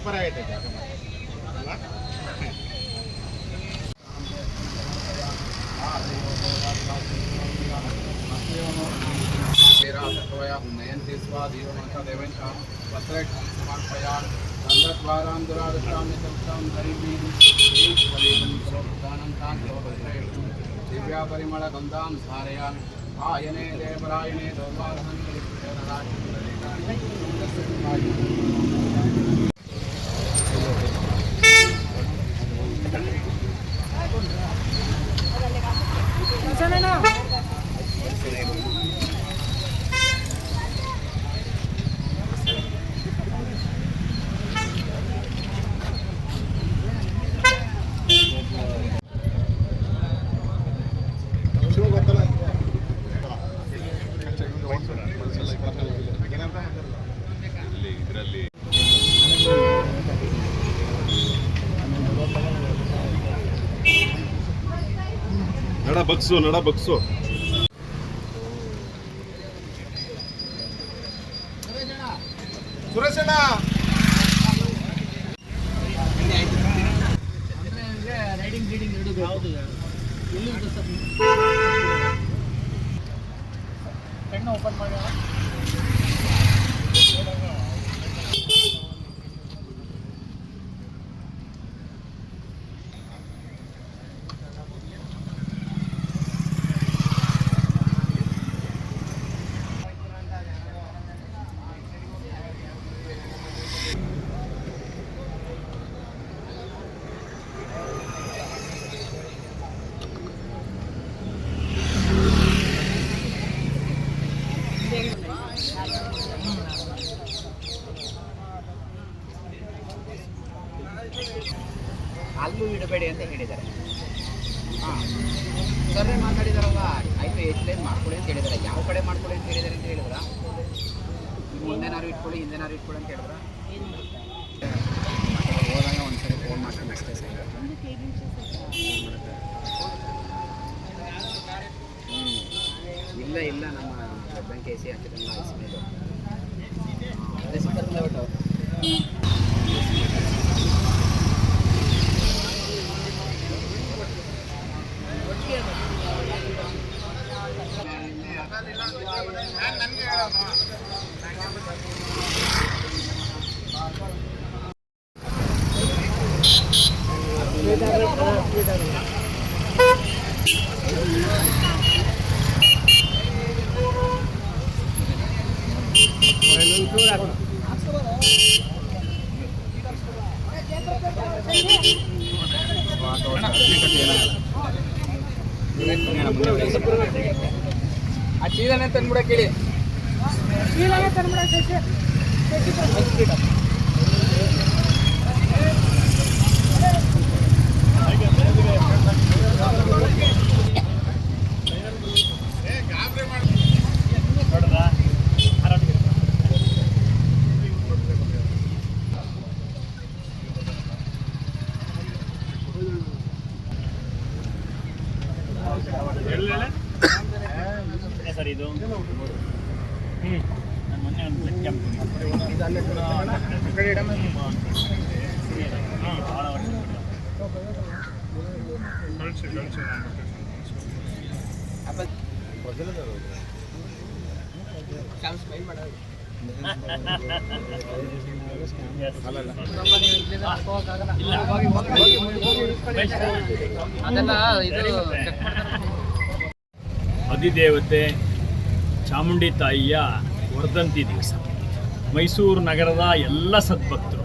Super ಆಗೈತೆ ಜಾಗ ಅಲ್ಲ. नयन्ति स्वादेवमथदेवञ्च वस्त्रैकं समर्पयामि चन्द्रद्वारां दुरादृष्टां नितृष्टां दरीमीं दानं तां दिव्यापरिमळगन्धां धारयामि आयने देवरायणे दौर्वाहं ನಡ ಬಗ್ಸು ಸುರೇಶಣ್ಣ ರೈಡಿಂಗ್ ಗೀಡಿಂಗ್ ಎರಡು ಯಾವುದು ಎಲ್ಲಿ ಕಣ್ಣು ಓಪನ್ ಮಾಡಿ ಅಲ್ಲೂ ಇಡಬೇಡಿ ಅಂತ ಹೇಳಿದ್ದಾರೆ. ಹಾಂ ಸರ್ರೆ ಮಾತಾಡಿದಾರಲ್ಲ, ಆಯಿತು ಎಷ್ಟೇನು ಮಾಡ್ಕೊಳ್ಳಿ ಅಂತ ಹೇಳಿದ್ದಾರೆ. ಯಾವ ಕಡೆ ಮಾಡ್ಕೊಳ್ಳಿ ಅಂತ ಹೇಳಿದ್ದಾರೆ ಅಂತ ಹೇಳಿದ್ರ? ಹಿಂದೆನಾರು ಇಟ್ಕೊಳ್ಳಿ ಹಿಂದೆನಾರು ಇಟ್ಕೊಳ್ಳಿ ಅಂತ ಹೇಳಿದ್ರ? ಹೋದಾಗ ಒಂದ್ಸರಿ ಫೋನ್ ಮಾಡ್ತೀನಿ ಅಷ್ಟೇ ಸರ್. ಇಲ್ಲ ನಮ್ಮ ಬ್ಲಡ್ ಕೆ ಸಿ ಹಾಕಿದ್ರಲ್ಲ ಇಸ್ಮೇಲು ಅದೇ ಸಿಕ್ಕಲ್ಲ ಬಿಟ್ಟು ಆ ಚೀಲನೇ ತಂದ್ಬಿಡ ಕೇಳಿ. ಚೀಲನೇ ತಂದ್ಬಿಡ ಸರ್ ಇದು ಮೊನ್ನೆ ಒಂದು ಅಧಿದೇವತೆ ಚಾಮುಂಡಿ ತಾಯಿಯ ವರ್ಧಂತಿ ದಿವಸ ಮೈಸೂರು ನಗರದ ಎಲ್ಲ ಸದ್ಭಕ್ತರು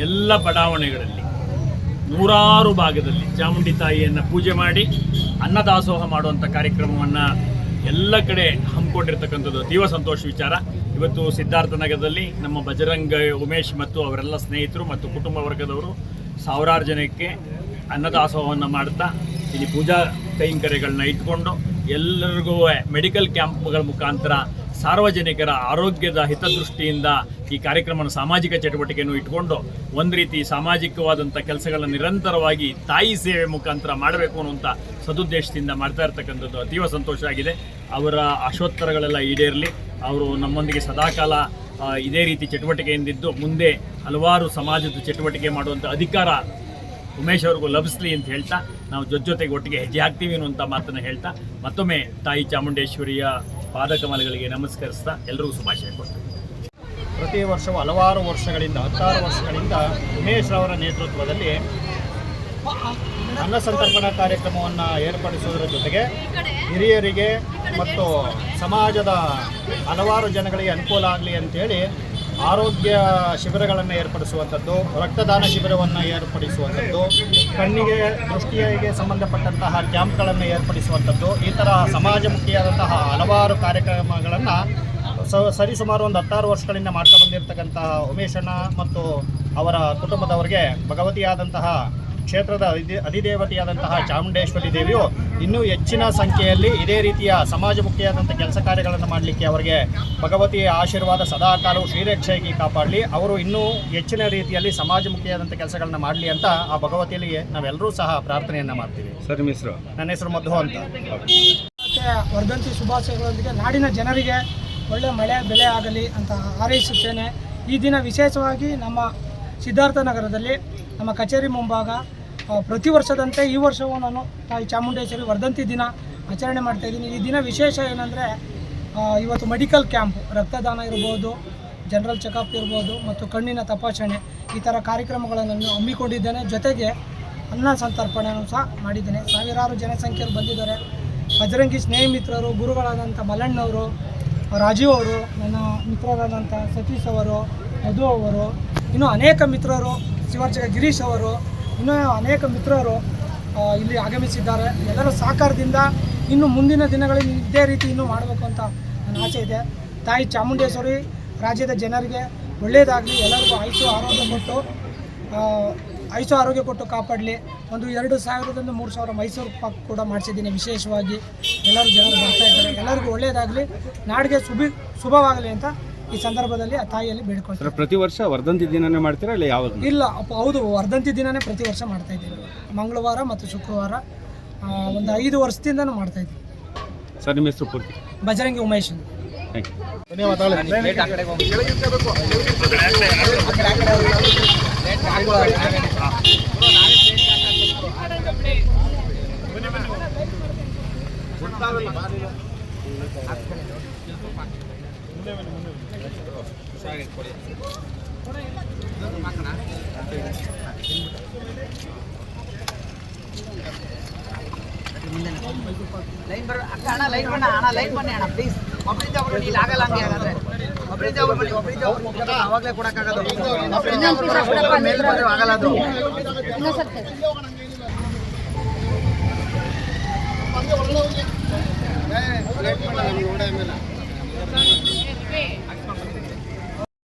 ಎಲ್ಲ ಬಡಾವಣೆಗಳಲ್ಲಿ ನೂರಾರು ಭಾಗದಲ್ಲಿ ಚಾಮುಂಡಿ ತಾಯಿಯನ್ನು ಪೂಜೆ ಮಾಡಿ ಅನ್ನದಾಸೋಹ ಮಾಡುವಂಥ ಕಾರ್ಯಕ್ರಮವನ್ನು ಎಲ್ಲ ಕಡೆ ಹಮ್ಮಿಕೊಂಡಿರ್ತಕ್ಕಂಥದ್ದು ಅತೀವ ಸಂತೋಷ ವಿಚಾರ. ಇವತ್ತು ಸಿದ್ಧಾರ್ಥ ನಗರದಲ್ಲಿ ನಮ್ಮ ಬಜರಂಗ ಉಮೇಶ್ ಮತ್ತು ಅವರೆಲ್ಲ ಸ್ನೇಹಿತರು ಮತ್ತು ಕುಟುಂಬ ವರ್ಗದವರು ಸಾವಿರಾರು ಜನಕ್ಕೆ ಅನ್ನದಾಸೋಹವನ್ನು ಮಾಡ್ತಾ ಇಲ್ಲಿ ಪೂಜಾ ಕೈಂಕರ್ಯಗಳನ್ನ ಇಟ್ಕೊಂಡು ಎಲ್ಲರಿಗೂ ಮೆಡಿಕಲ್ ಕ್ಯಾಂಪ್ಗಳ ಮುಖಾಂತರ ಸಾರ್ವಜನಿಕರ ಆರೋಗ್ಯದ ಹಿತದೃಷ್ಟಿಯಿಂದ ಈ ಕಾರ್ಯಕ್ರಮನ ಸಾಮಾಜಿಕ ಚಟುವಟಿಕೆಯನ್ನು ಇಟ್ಕೊಂಡು ಒಂದು ರೀತಿ ಸಾಮಾಜಿಕವಾದಂಥ ಕೆಲಸಗಳನ್ನು ನಿರಂತರವಾಗಿ ತಾಯಿ ಸೇವೆ ಮುಖಾಂತರ ಮಾಡಬೇಕು ಅನ್ನುವಂಥ ಸದುದ್ದೇಶದಿಂದ ಮಾಡ್ತಾ ಇರ್ತಕ್ಕಂಥದ್ದು ಅತೀವ ಸಂತೋಷ ಆಗಿದೆ. ಅವರ ಆಶೋತ್ತರಗಳೆಲ್ಲ ಈಡೇರಲಿ. ಅವರು ನಮ್ಮೊಂದಿಗೆ ಸದಾಕಾಲ ಇದೇ ರೀತಿ ಚಟುವಟಿಕೆಯಿಂದಿದ್ದು ಮುಂದೆ ಹಲವಾರು ಸಮಾಜದ ಚಟುವಟಿಕೆ ಮಾಡುವಂಥ ಅಧಿಕಾರ ಉಮೇಶ್ ಅವ್ರಿಗೂ ಲಭಿಸಲಿ ಅಂತ ಹೇಳ್ತಾ ನಾವು ಜೊತೆಗೆ ಒಟ್ಟಿಗೆ ಹೆಜ್ಜೆ ಹಾಕ್ತೀವಿ ಅನ್ನುವಂಥ ಮಾತನ್ನು ಹೇಳ್ತಾ ಮತ್ತೊಮ್ಮೆ ತಾಯಿ ಚಾಮುಂಡೇಶ್ವರಿಯ ಪಾದಕಮಲಗಳಿಗೆ ನಮಸ್ಕರಿಸ್ತಾ ಎಲ್ಲರಿಗೂ ಶುಭಾಶಯ ಕೊಡ್ತೀವಿ. ಪ್ರತಿ ವರ್ಷವೂ ಹಲವಾರು ವರ್ಷಗಳಿಂದ 16 ವರ್ಷಗಳಿಂದ ಉಮೇಶ್ ಅವರ ನೇತೃತ್ವದಲ್ಲಿ ಅನ್ನ ಸಂತರ್ಪಣಾ ಕಾರ್ಯಕ್ರಮವನ್ನು ಏರ್ಪಡಿಸುವುದರ ಜೊತೆಗೆ ಹಿರಿಯರಿಗೆ ಮತ್ತು ಸಮಾಜದ ಹಲವಾರು ಜನಗಳಿಗೆ ಅನುಕೂಲ ಆಗಲಿ ಅಂತೇಳಿ ಆರೋಗ್ಯ ಶಿಬಿರಗಳನ್ನು ಏರ್ಪಡಿಸುವಂಥದ್ದು, ರಕ್ತದಾನ ಶಿಬಿರವನ್ನು ಏರ್ಪಡಿಸುವಂಥದ್ದು, ಕಣ್ಣಿಗೆ ದೃಷ್ಟಿಗೆ ಸಂಬಂಧಪಟ್ಟಂತಹ ಕ್ಯಾಂಪ್ಗಳನ್ನು ಏರ್ಪಡಿಸುವಂಥದ್ದು, ಈ ಥರ ಸಮಾಜಮುಖಿಯಾದಂತಹ ಹಲವಾರು ಕಾರ್ಯಕ್ರಮಗಳನ್ನು ಸರಿಸುಮಾರು ಒಂದು 16 ವರ್ಷಗಳಿಂದ ಮಾಡ್ಕೊಂಡು ಬಂದಿರತಕ್ಕಂತಹ ಉಮೇಶಣ್ಣ ಮತ್ತು ಅವರ ಕುಟುಂಬದವರಿಗೆ ಭಗವತಿಯಾದಂತಹ ಕ್ಷೇತ್ರದ ಅಧಿದೇವತೆಯಾದಂತಹ ಚಾಮುಂಡೇಶ್ವರಿ ದೇವಿಯು ಇನ್ನೂ ಹೆಚ್ಚಿನ ಸಂಖ್ಯೆಯಲ್ಲಿ ಇದೇ ರೀತಿಯ ಸಮಾಜಮುಖಿಯಾದಂಥ ಕೆಲಸ ಕಾರ್ಯಗಳನ್ನು ಮಾಡಲಿಕ್ಕೆ ಅವರಿಗೆ ಭಗವತಿಯ ಆಶೀರ್ವಾದ ಸದಾಕಾಲವು ಶ್ರೀರಕ್ಷೆಯಾಗಿ ಕಾಪಾಡಲಿ, ಅವರು ಇನ್ನೂ ಹೆಚ್ಚಿನ ರೀತಿಯಲ್ಲಿ ಸಮಾಜಮುಖಿಯಾದಂಥ ಕೆಲಸಗಳನ್ನ ಮಾಡಲಿ ಅಂತ ಆ ಭಗವತಿಯಲ್ಲಿ ನಾವೆಲ್ಲರೂ ಸಹ ಪ್ರಾರ್ಥನೆಯನ್ನು ಮಾಡ್ತೀವಿ. ಸರ್ ನಿಮ್ಮ ಹೆಸರು? ನನ್ನ ಹೆಸರು ಮಧು ಅಂತ. ವರ್ಧಂತಿ ಶುಭಾಶಯಗಳೊಂದಿಗೆ ನಾಡಿನ ಜನರಿಗೆ ಒಳ್ಳೆ ಮಳೆ ಬೆಳೆ ಆಗಲಿ ಅಂತ ಹಾರೈಸುತ್ತೇನೆ. ಈ ದಿನ ವಿಶೇಷವಾಗಿ ನಮ್ಮ ಸಿದ್ಧಾರ್ಥ ನಗರದಲ್ಲಿ ನಮ್ಮ ಕಚೇರಿ ಮುಂಭಾಗ ಪ್ರತಿ ವರ್ಷದಂತೆ ಈ ವರ್ಷವೂ ನಾನು ತಾಯಿ ಚಾಮುಂಡೇಶ್ವರಿ ವರ್ಧಂತಿ ದಿನ ಆಚರಣೆ ಮಾಡ್ತಾಯಿದ್ದೀನಿ. ಈ ದಿನ ವಿಶೇಷ ಏನಂದರೆ ಇವತ್ತು ಮೆಡಿಕಲ್ ಕ್ಯಾಂಪ್, ರಕ್ತದಾನ ಇರ್ಬೋದು, ಜನರಲ್ ಚೆಕಪ್ ಇರ್ಬೋದು ಮತ್ತು ಕಣ್ಣಿನ ತಪಾಸಣೆ ಈ ಥರ ಕಾರ್ಯಕ್ರಮಗಳನ್ನು ಹಮ್ಮಿಕೊಂಡಿದ್ದೇನೆ. ಜೊತೆಗೆ ಅನ್ನ ಸಂತರ್ಪಣೆಯನ್ನು ಸಹ ಮಾಡಿದ್ದೇನೆ. ಸಾವಿರಾರು ಜನಸಂಖ್ಯೆಯಲ್ಲಿ ಬಂದಿದ್ದಾರೆ. ಬಜರಂಗಿ ಸ್ನೇಹಿತರು, ಗುರುಗಳಾದಂಥ ಮಲ್ಲಣ್ಣವರು, ರಾಜೀವ್ ಅವರು, ನನ್ನ ಮಿತ್ರರಾದಂಥ ಸತೀಶ್ ಅವರು, ಮಧು ಅವರು, ಇನ್ನೂ ಅನೇಕ ಮಿತ್ರರು, ಶಿವಾರ್ಚಕ ಗಿರೀಶ್ ಅವರು, ಇನ್ನೂ ಅನೇಕ ಮಿತ್ರರು ಇಲ್ಲಿ ಆಗಮಿಸಿದ್ದಾರೆ. ಎಲ್ಲರ ಸಹಕಾರದಿಂದ ಇನ್ನು ಮುಂದಿನ ದಿನಗಳಲ್ಲಿ ಇದೇ ರೀತಿ ಇನ್ನೂ ಮಾಡಬೇಕು ಅಂತ ನನ್ನ ಆಸೆ ಇದೆ. ತಾಯಿ ಚಾಮುಂಡೇಶ್ವರಿ ರಾಜ್ಯದ ಜನರಿಗೆ ಒಳ್ಳೆಯದಾಗಲಿ, ಎಲ್ಲರಿಗೂ ಆಯುಷು ಆರೋಗ್ಯ ಕೊಟ್ಟು ಕಾಪಾಡಲಿ. ಒಂದು 2,000ರಿಂದ 3,000 ಮೈಸೂರು ಪಾಕ್ ಕೂಡ ಮಾಡಿಸಿದ್ದೀನಿ ವಿಶೇಷವಾಗಿ. ಎಲ್ಲರೂ ಜನರು ಬರ್ತಾ ಇದ್ದಾರೆ. ಎಲ್ಲರಿಗೂ ಒಳ್ಳೆಯದಾಗಲಿ, ನಾಡಿಗೆ ಶುಭವಾಗಲಿ ಅಂತ ಈ ಸಂದರ್ಭದಲ್ಲಿ ಆ ತಾಯಿಯಲ್ಲಿ ಬೇಡ್ಕೊಳ್ತಾರೆ. ಪ್ರತಿ ವರ್ಷ ವರ್ಧಂತಿ ದಿನನೇ ಮಾಡ್ತೀರಾ ಇಲ್ಲ ಯಾವಾಗ? ಇಲ್ಲ ಹೌದು, ವರ್ಧಂತಿ ದಿನನೇ ಪ್ರತಿ ವರ್ಷ ಮಾಡ್ತಾ ಇದ್ದೀವಿ. ಮಂಗಳವಾರ ಮತ್ತು ಶುಕ್ರವಾರ ಒಂದು 5 ವರ್ಷದಿಂದನೂ ಮಾಡ್ತಾ ಇದ್ದೀವಿ. ಸರ್ ನಿಮ್ಮ ಹೆಸರು ಪೂರ್ತಿ? ಬಜರಂಗಿ ಉಮೇಶ್ ಅಂತ. Thank you. ಲೈನ್ ಬರ ಅಕ್ಕ, ಅಣ್ಣ ಲೈನ್ ಬಣ್ಣ, ಅಣ್ಣ ಲೈನ್ ಬನ್ನಿ ಅಣ್ಣ ಪ್ಲೀಸ್. ಒಬ್ಬರಿಂದ ಅವರು ಇಲ್ಲಿ ಆಗಲ್ಲ ಹಂಗೆ ಹಾಗಾದ್ರೆ. ಒಬ್ಬರಿಂದ ಅವ್ರು ಬನ್ನಿ, ಒಬ್ಬರಿಂದ ಅವ್ರು ಅವಾಗಲೇ ಕೊಡೋಕ್ಕಾಗೋದು. ಒಬ್ಬರಿಂದ ಅವ್ರು ಮೇಲೆ ಬಂದರೆ ಆಗಲ್ಲ ಅದು.